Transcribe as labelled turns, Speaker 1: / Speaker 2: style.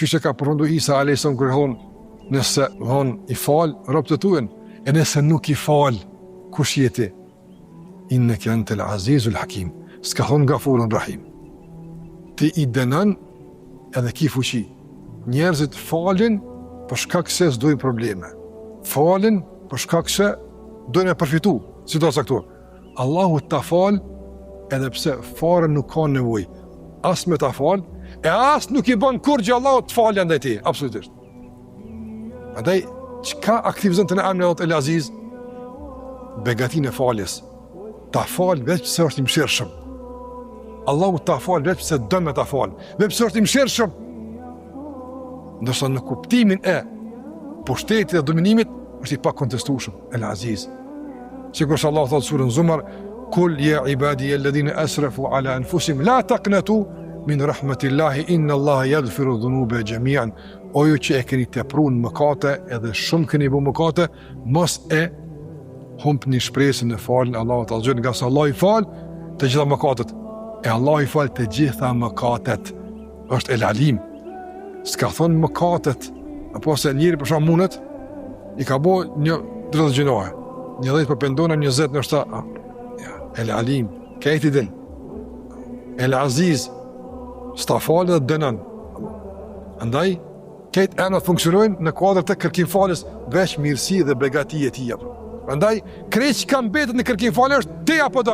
Speaker 1: që ka përfundu Isa a.s. kërë thonë, nëse i falë robët e tuen, e nëse nuk i falë, kush jeti? Inneke antel azizul hakim, s'ka thonë Gafurun Rahim. Ti i dënën edhe ki fuqi. Njerëzit falin për shkak se s'dojnë probleme. Falin për shkak se dojnë e përfitu, si do saktuar. Allahu ta falë edhe pse fare nuk ka nevojë. As me ta falë, e as nuk i bën kur gjë Allahu të falë ndaj ti, absolutisht. Andaj, çka aktivizon të në emrin El Aziz? Begatin e faljes. Ta falë veç pëse është i mëshirshëm. Allahu ta falë veç pëse dënë me ta falë, veç pëse është i mëshirshëm. Ndërsa në kuptimin e pushtetit dhe dominimit është i pa kontestueshëm, El Aziz. Sikur se Allah thotë surën Zumar, Kul ya ibadi alladhina asrafu ala anfusihim la taqnatu min rahmatillahi inna Allaha yaghfiru dhunuba jami'an. O ju që e keni tepruar mëkate edhe shumë keni bërë mëkate, mos e humbni shpresën në falën e Allahut Azza nga se Allah i fal të gjitha mëkatet. E Allah i fal të gjitha mëkatet. Është El Alim. S'ka thonë mëkatet, apo se njëri për shkak mundet i ka bërë një 30 gjinohe. Një 10 për pendona, 20 në shta. El Alim, kejti din. El Aziz, s'ta falë dhe dënën. Andaj, kejt enat funksionojnë në kuadrë të kërkim falës veç mirësi dhe begati e tia. Andaj, krejt që kam betet në kërkim falë është te apo do.